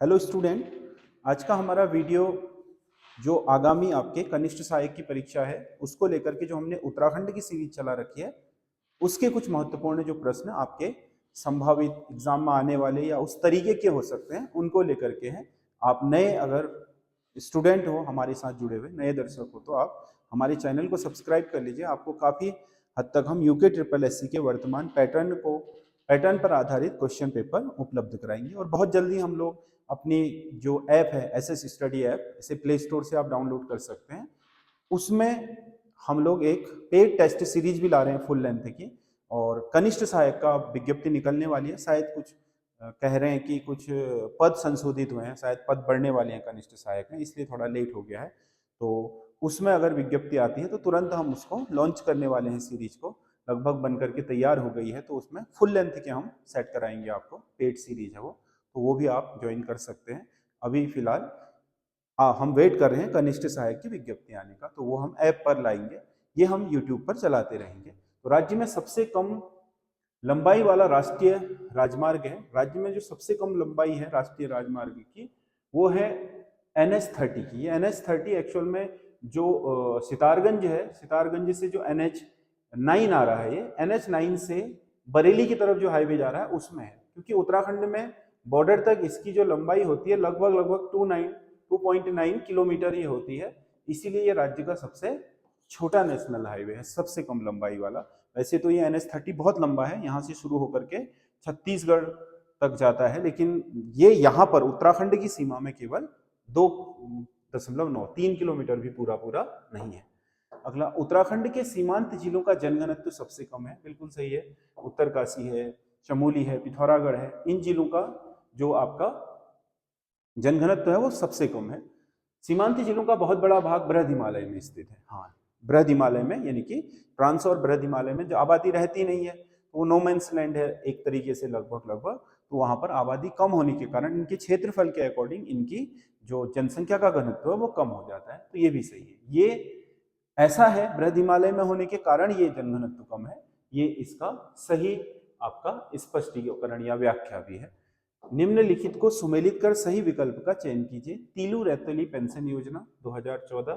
Hello student. आज का हमारा वीडियो जो आगामी आपके कनिष्ठ सहायक की परीक्षा है उसको लेकर के जो हमने उत्तराखंड की सीरीज चला रखी है उसके कुछ महत्वपूर्ण जो प्रश्न आपके संभावित एग्जाम में आने वाले या उस तरीके के हो सकते हैं उनको लेकर के हैं। आप नए अगर स्टूडेंट हो, हमारे साथ जुड़े हुए नए दर्शक हो, तो आप हमारे चैनल को सब्सक्राइब कर लीजिए। आपको काफ़ी हद तक हम यूके ट्रिपल एससी के वर्तमान पैटर्न पर आधारित क्वेश्चन पेपर उपलब्ध कराएंगे और बहुत जल्दी हम लोग अपनी जो ऐप है एसएस स्टडी ऐप, इसे प्ले स्टोर से आप डाउनलोड कर सकते हैं। उसमें हम लोग एक पेड टेस्ट सीरीज भी ला रहे हैं फुल लेंथ की, और कनिष्ठ सहायक का विज्ञप्ति निकलने वाली है। शायद कुछ कह रहे हैं कि कुछ पद संशोधित हुए हैं, शायद पद बढ़ने वाले हैं कनिष्ठ सहायक में, इसलिए थोड़ा लेट हो गया है। तो उसमें अगर विज्ञप्ति आती है तो तुरंत हम उसको लॉन्च करने वाले हैं। सीरीज को लगभग बन करके तैयार हो गई है, तो उसमें फुल लेंथ के हम सेट कराएंगे आपको। पेड सीरीज है वो, तो वो भी आप ज्वाइन कर सकते हैं। अभी फिलहाल हम वेट कर रहे हैं कनिष्ठ सहायक की विज्ञप्ति आने का, तो वो हम ऐप पर लाएंगे। ये हम यूट्यूब पर चलाते रहेंगे। तो राज्य में सबसे कम लंबाई वाला राष्ट्रीय राजमार्ग है, राज्य में जो सबसे कम लंबाई है राष्ट्रीय राजमार्ग की, वो है NH30 की। ये NH30 एक्चुअल में जो सितारगंज है, सितारगंज से जो NH9 आ रहा है, ये NH9 से बरेली की तरफ जो हाईवे जा रहा है उसमें है। क्योंकि उत्तराखंड में बॉर्डर तक इसकी जो लंबाई होती है लगभग 2.9 किलोमीटर ही होती है, इसीलिए ये राज्य का सबसे छोटा नेशनल हाईवे है, सबसे कम लंबाई वाला। वैसे तो ये NH30 बहुत लंबा है, यहाँ से शुरू होकर के छत्तीसगढ़ तक जाता है, लेकिन ये यहाँ पर उत्तराखंड की सीमा में केवल 2.3 किलोमीटर भी पूरा नहीं है। अगला, उत्तराखंड के सीमांत जिलों का जनघनत्व सबसे कम है। बिल्कुल सही है। उत्तरकाशी है, चमोली है, पिथौरागढ़ है, इन जिलों का जो आपका जनघनत्व है वो सबसे कम है। सीमांत जिलों का बहुत बड़ा भाग बृहद हिमालय में स्थित है। हाँ, बृहद हिमालय में, यानी कि ट्रांस और बृहद हिमालय में जो आबादी रहती नहीं है, तो वो नो मैंस लैंड है एक तरीके से लगभग। तो वहां पर आबादी कम होने के कारण इनके क्षेत्रफल के अकॉर्डिंग इनकी जो जनसंख्या का घनत्व है वो कम हो जाता है। तो ये भी सही है। ये ऐसा है, बृहद हिमालय में होने के कारण ये जनघनत्व कम है। ये इसका सही आपका स्पष्टीकरण या व्याख्या भी है। निम्नलिखित को सुमेलित कर सही विकल्प का चयन कीजिए। तीलू रौतेली पेंशन योजना 2014,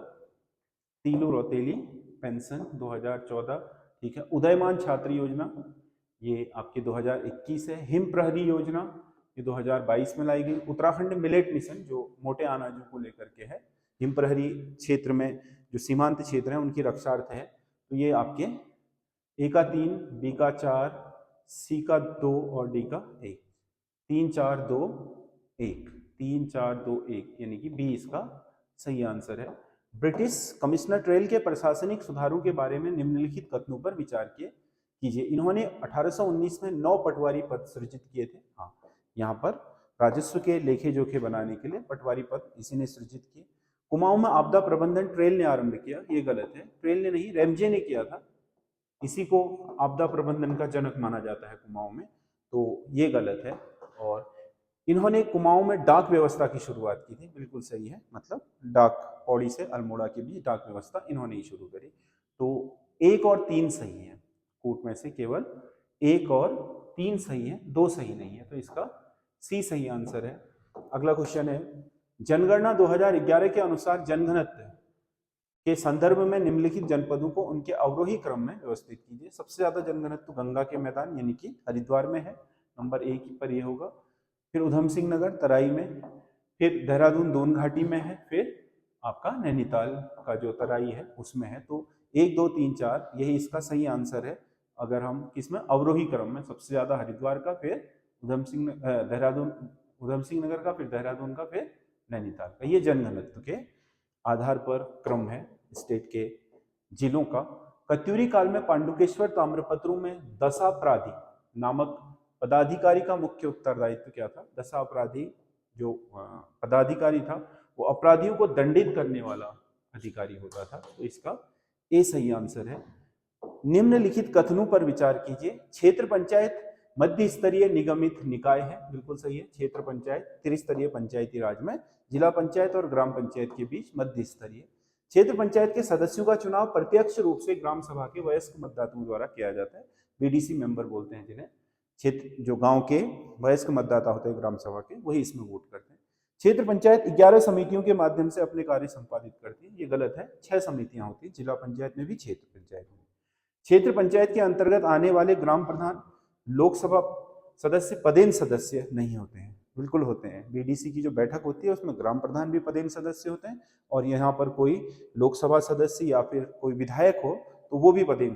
तीलू रौतेली पेंशन 2014, ठीक है। उदयमान छात्र योजना ये आपकी 2021 है। हिम प्रहरी योजना ये 2022 में लाई गई। उत्तराखंड मिलेट मिशन जो मोटे अनाजों को लेकर के है, हिम प्रहरी क्षेत्र में जो सीमांत क्षेत्र है उनकी रक्षार्थ है। तो ये आपके ए का 3, बी का 4, सी का 2 और डी का 1। 3 4 2 1, 3 4 2 1, यानी कि बी इसका सही आंसर है। ब्रिटिश कमिश्नर ट्रेल के प्रशासनिक सुधारों के बारे में निम्नलिखित कथनों पर विचार कीजिए। इन्होंने 1819 में 9 पटवारी पद सृजित किए थे। हाँ, यहाँ पर राजस्व के लेखे जोखे बनाने के लिए पटवारी पद इसी ने सृजित किए। कुमाऊं में आपदा प्रबंधन ट्रेल ने आरंभ किया, ये गलत है। ट्रेल ने नहीं, रेमजे ने किया था। इसी को आपदा प्रबंधन का जनक माना जाता है कुमाऊं में, तो ये गलत है। और इन्होंने कुमाऊं में डाक व्यवस्था की शुरुआत की थी, बिल्कुल सही है। मतलब डाक, पौड़ी से अल्मोड़ा के बीच डाक व्यवस्था इन्होंने ही शुरू करी। तो 1 और 3 सही है। कूट में से केवल 1 और 3 सही है, 2 सही नहीं है, तो इसका सी सही आंसर है। अगला क्वेश्चन है, जनगणना 2011 के अनुसार जनघनत्व के संदर्भ में निम्नलिखित जनपदों को उनके अवरोही क्रम में व्यवस्थित कीजिए। सबसे ज्यादा जनघनत्व गंगा के मैदान यानी कि हरिद्वार में है, नंबर 1 पर ये होगा। फिर उधम सिंह नगर तराई में, फिर देहरादून दोन घाटी में है, फिर आपका नैनीताल का जो तराई है उसमें है। तो 1 2 3 4 यही इसका सही आंसर है। अगर हम किसमें अवरोही क्रम में, सबसे ज्यादा हरिद्वार का, फिर देहरादून, उधम सिंह नगर का, फिर देहरादून का, फिर नैनीताल का, ये जनघनत्व के आधार पर क्रम है स्टेट के जिलों का। कत्यूरी काल में पांडुकेश्वर ताम्रपत्रों में दशापराधी नामक पदाधिकारी का मुख्य उत्तरदायित्व क्या था? दशापराधी जो पदाधिकारी था वो अपराधियों को दंडित करने वाला अधिकारी होता था। तो इसका ए सही आंसर है। निम्नलिखित कथनों पर विचार कीजिए। क्षेत्र पंचायत मध्य स्तरीय निगमित निकाय है, बिल्कुल सही है। क्षेत्र पंचायत त्रिस्तरीय पंचायती राज में जिला पंचायत और ग्राम पंचायत के बीच मध्य स्तरीय। क्षेत्र पंचायत के सदस्यों का चुनाव प्रत्यक्ष रूप से ग्राम सभा के वयस्क मतदाताओं द्वारा किया जाता है। बीडीसी मेंबर बोलते हैं जिन्हें। क्षेत्र जो गांव के वयस्क मतदाता होते हैं ग्राम सभा के, वही इसमें वोट करते हैं। क्षेत्र पंचायत 11 समितियों के माध्यम से अपने कार्य संपादित करती है, ये गलत है। 6 समितियां होती, जिला पंचायत में भी क्षेत्र पंचायत में। क्षेत्र पंचायत के अंतर्गत आने वाले ग्राम प्रधान लोकसभा सदस्य पदेन सदस्य नहीं होते हैं, बिल्कुल होते हैं। बीडीसी की जो बैठक होती है उसमें ग्राम प्रधान भी पदेन सदस्य होते हैं, और यहाँ पर कोई लोकसभा सदस्य या फिर कोई विधायक हो तो वो भी पदेन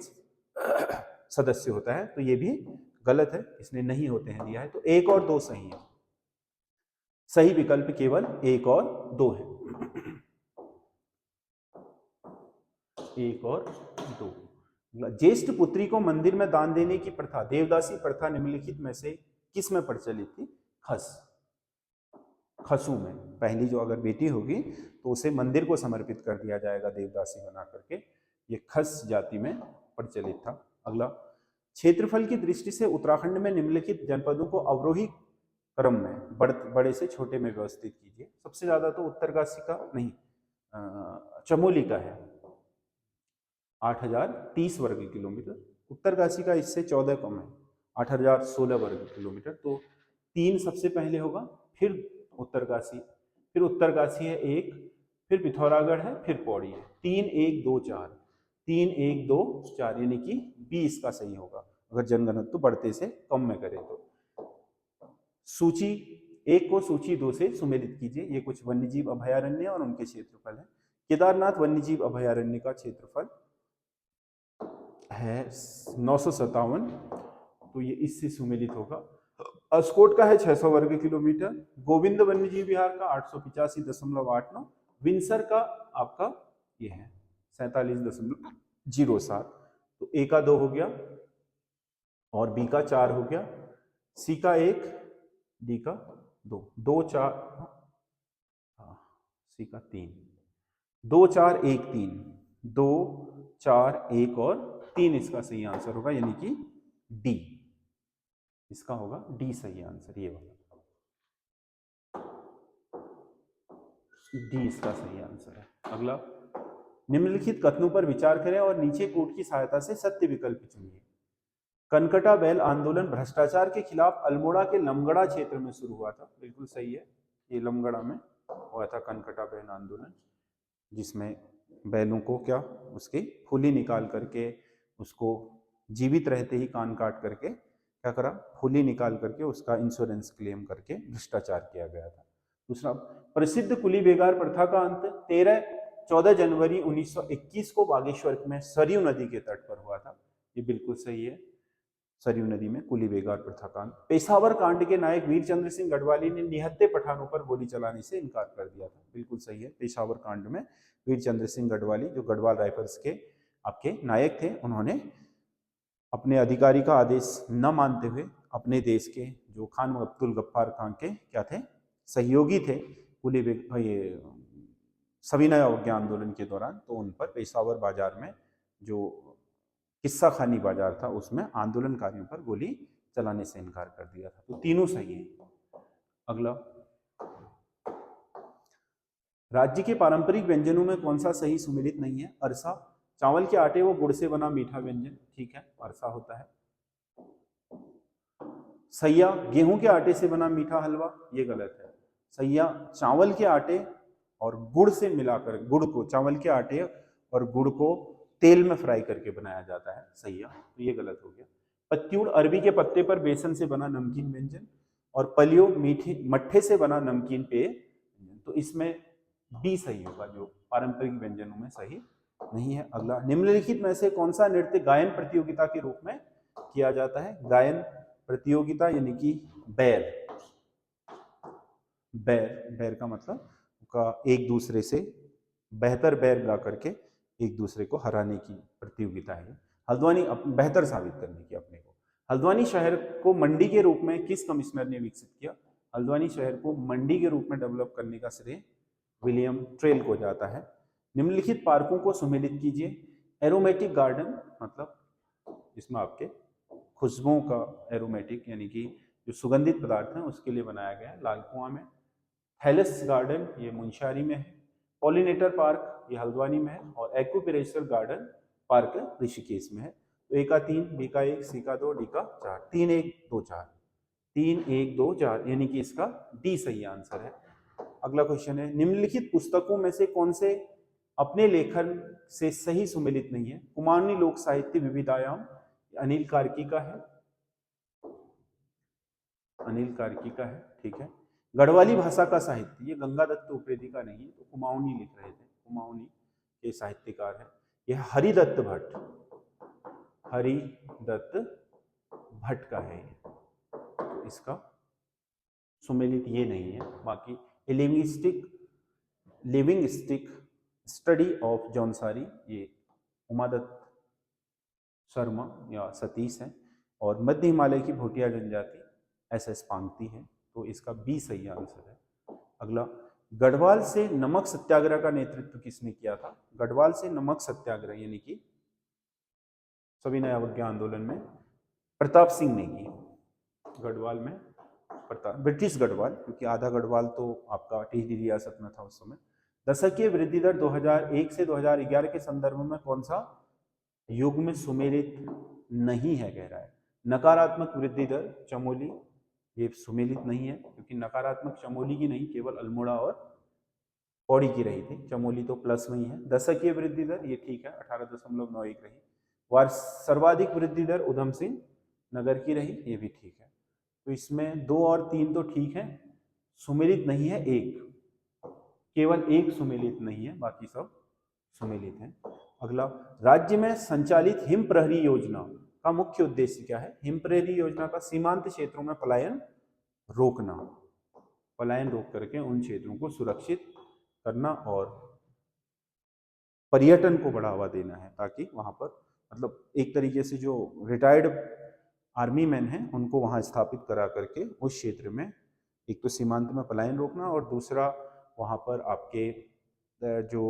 सदस्य होता है, तो ये भी गलत है, इसलिए नहीं होते हैं दिया है। तो 1 और 2 सही है, सही विकल्प केवल 1 और 2 है। 1 और 2। ज्येष्ठ पुत्री को मंदिर में दान देने की प्रथा, देवदासी प्रथा निम्नलिखित में से किस में प्रचलित थी? खसू में। पहली जो अगर बेटी होगी तो उसे मंदिर को समर्पित कर दिया जाएगा देवदासी बना करके, ये खस जाति में प्रचलित था। अगला, क्षेत्रफल की दृष्टि से उत्तराखंड में निम्नलिखित जनपदों को अवरोही क्रम में बड़े से छोटे में व्यवस्थित कीजिए। सबसे ज्यादा तो उत्तरकाशी का नहीं, चमोली का है, 8030 वर्ग किलोमीटर। उत्तरकाशी का इससे 14 कम है, 8016 वर्ग किलोमीटर। तो 3 सबसे पहले होगा, फिर उत्तरकाशी, फिर उत्तरकाशी है 1, फिर पिथौरागढ़ है, फिर पौड़ी है। 3 1 2 4, 3 1 2 4, यानी कि 20 का सही होगा अगर जनगणना तो बढ़ते से कम में करें तो। सूची 1 को सूची 2 से सुमेलित कीजिए। ये कुछ वन्यजीव अभयारण्य और उनके क्षेत्रफल है। केदारनाथ वन्यजीव अभयारण्य का क्षेत्रफल है 957, तो ये इससे सुमेलित होगा। अस्कोट का है 600 वर्ग किलोमीटर। गोविंद वन्यजीव विहार का 885.89। विंसर का आपका ये है 47.07। तो ए का 2 हो गया और बी का 4 हो गया, सी का 1, डी का 2, 2 4, सी का 3, 2 4 1 3, 2 4 1 और 3 इसका सही आंसर होगा, यानी कि डी इसका होगा, डी सही आंसर, ये वाला डी इसका सही आंसर है। अगला, निम्नलिखित कथनों पर विचार करें और नीचे कोट की सहायता से सत्य विकल्प चुनिए। कनकटा बैल आंदोलन भ्रष्टाचार के खिलाफ अल्मोड़ा के लमगड़ा क्षेत्र में शुरू हुआ था, बिल्कुल सही है, ये लमगड़ा में हुआ था कनकटा बैल आंदोलन, जिसमें बैलों को क्या उसकी फूली निकाल करके, उसको जीवित रहते ही कान काट करके क्या करा, फूली निकाल करके उसका इंश्योरेंस क्लेम करके भ्रष्टाचार किया गया था। दूसरा, प्रसिद्ध कुली बेगार प्रथा का अंत 14 जनवरी 1921 को बागेश्वर में सरयू नदी के तट पर हुआ था, ये बिल्कुल सही है, सरयू नदी में कुली बेगार प्रथा का अंत। पेशावर कांड के नायक वीर चंद्र सिंह गढ़वाली ने निहत्थे पठानों पर गोली चलाने से इनकार कर दिया था, बिल्कुल सही है। पेशावर कांड में वीर चंद्र सिंह गढ़वाली जो गढ़वाल राइफल्स के आपके नायक थे, उन्होंने अपने अधिकारी का आदेश न मानते हुए अपने देश के जो खान अब्दुल गफ्फार खान के क्या थे, सहयोगी थे कुली सविनय अवज्ञा आंदोलन के दौरान, तो उन पर पेशावर बाजार में जो किस्सा खानी बाजार था उसमें आंदोलनकारियों पर गोली चलाने से इनकार कर दिया था। तो तीनों सही है। अगला, राज्य के पारंपरिक व्यंजनों में कौन सा सही सुमेलित नहीं है? अरसा, चावल के आटे व गुड़ से बना मीठा व्यंजन, ठीक है, अरसा होता है। सैया, गेहूं के आटे से बना मीठा हलवा, ये गलत है। सैया चावल के आटे और गुड़ से मिलाकर, गुड़ को, चावल के आटे और गुड़ को तेल में फ्राई करके बनाया जाता है सैया, तो ये गलत हो गया। पत्यूड़, अरबी के पत्ते पर बेसन से बना नमकीन व्यंजन, और पलियो, मीठे मट्ठे से बना नमकीन पेय, तो इसमें बी सही होगा, जो पारंपरिक व्यंजनों में सही नहीं है। अगला, निम्नलिखित में से कौन सा नृत्य गायन प्रतियोगिता के रूप में किया जाता है? गायन प्रतियोगिता यानी कि बैर, बैर, बैर का मतलब का एक दूसरे से बेहतर बैर गा करके एक दूसरे को हराने की प्रतियोगिता है। हल्द्वानी बेहतर साबित करने की अपने को। हल्द्वानी शहर को मंडी के रूप में किस कमिश्नर ने विकसित किया? हल्द्वानी शहर को मंडी के रूप में डेवलप करने का श्रेय विलियम ट्रेल को जाता है। निम्नलिखित पार्कों को सुमेलित कीजिए। एरोमेटिक गार्डन मतलब जिसमें आपके खुशबुओं का एरोमेटिक यानी कि जो सुगंधित पदार्थ हैं उसके लिए बनाया गया है, लाल कुआं में। थैलस गार्डन ये मुंशियारी में है। पॉलिनेटर पार्क ये हल्द्वानी में है, और एक्यूप्रेशर गार्डन पार्क ऋषिकेश में है। तो ए का 3, बी का 1, सी का 2, डी का 4, 3 1 2 4, 3 1 2 4, यानी कि इसका डी सही आंसर है। अगला क्वेश्चन है, निम्नलिखित पुस्तकों में से कौन से अपने लेखन से सही सुमेलित नहीं है? कुमाऊनी लोक साहित्य विविधायाम, अनिल कार्की का है, अनिल कार्की का है, ठीक है। गढ़वाली भाषा का साहित्य, ये गंगादत्त उप्रेती का नहीं है, तो कुमाऊनी लिख रहे थे, कुमाऊनी के साहित्यकार है। यह हरिदत्त भट्ट, हरिदत्त भट्ट का है ये, तो इसका सुमेलित ये नहीं है। बाकी लिविंगिस्टिक स्टडी ऑफ जौनसारी, ये उमादत्त शर्मा या सतीश है। और मध्य हिमालय की भोटिया जनजाति SS पांगती है, तो इसका बी सही आंसर है। अगला, गढ़वाल से नमक सत्याग्रह का नेतृत्व किसने किया था? गढ़वाल से नमक सत्याग्रह यानी कि सविनय अवज्ञा आंदोलन में प्रताप सिंह ने की। गढ़वाल में प्रताप, ब्रिटिश गढ़वाल, क्योंकि आधा गढ़वाल तो आपका टिहरी रियासत में था उस समय। दशकीय वृद्धि दर 2001 से 2011 के संदर्भ में कौन सा युग्म सुमेलित नहीं है, कह रहा है। नकारात्मक वृद्धि दर चमोली, ये सुमेलित नहीं है, क्योंकि नकारात्मक चमोली की नहीं, केवल अल्मोड़ा और पौड़ी की रही थी, चमोली तो प्लस में ही है। दशकीय वृद्धि दर ये ठीक है, 18.91 रही। सर्वाधिक वृद्धि दर उधम सिंह नगर की रही, ये भी ठीक है। तो इसमें 2 और 3 तो ठीक है, सुमेलित नहीं है एक, केवल एक सुमेलित नहीं है, बाकी सब सुमेलित हैं। अगला, राज्य में संचालित हिम प्रहरी योजना का मुख्य उद्देश्य क्या है? हिम प्रहरी योजना का सीमांत क्षेत्रों में पलायन रोकना, पलायन रोक करके उन क्षेत्रों को सुरक्षित करना और पर्यटन को बढ़ावा देना है, ताकि वहां पर मतलब एक तरीके से जो रिटायर्ड आर्मी मैन हैं उनको वहां स्थापित करा करके उस क्षेत्र में एक तो सीमांत में पलायन रोकना और दूसरा वहां पर आपके जो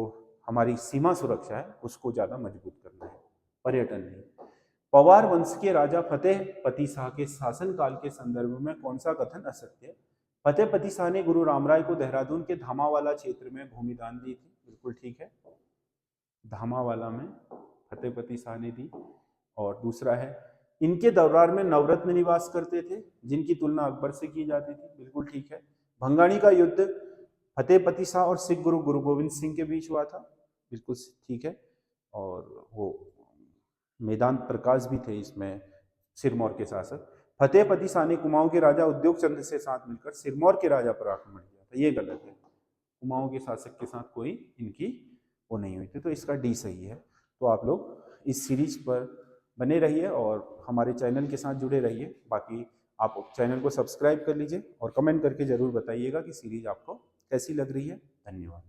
हमारी सीमा सुरक्षा है उसको ज्यादा मजबूत करना है, पर्यटन नहीं। पवार वंश के राजा फतेह पति शाह के शासनकाल के संदर्भ में कौन सा कथन असत्य है? फतेह पति शाह ने गुरु रामराय को देहरादून के धामावाला क्षेत्र में भूमि दान दी थी, बिल्कुल ठीक है, धामावाला में फतेह पति शाह ने दी। और दूसरा है, इनके दरबार में नवरत्न निवास करते थे, जिनकी तुलना अकबर से की जाती थी, बिल्कुल ठीक है। भंगाणी का युद्ध फतेह पति शाह और सिख गुरु गुरु गोविंद सिंह के बीच हुआ था, बिल्कुल ठीक है। और वो मेदांत प्रकाश भी थे इसमें, सिरमौर के शासक। फतेह पति शाह ने कुमाऊं के राजा उद्योग चंद्र से साथ मिलकर सिरमौर के राजा पर आक्रमण किया था, ये गलत है। कुमाऊं के शासक के साथ कोई इनकी वो नहीं हुई थी, तो इसका डी सही है। तो आप लोग इस सीरीज पर बने रहिए और हमारे चैनल के साथ जुड़े रहिए। बाकी आप चैनल को सब्सक्राइब कर लीजिए और कमेंट करके जरूर बताइएगा कि सीरीज आपको कैसी लग रही है। धन्यवाद।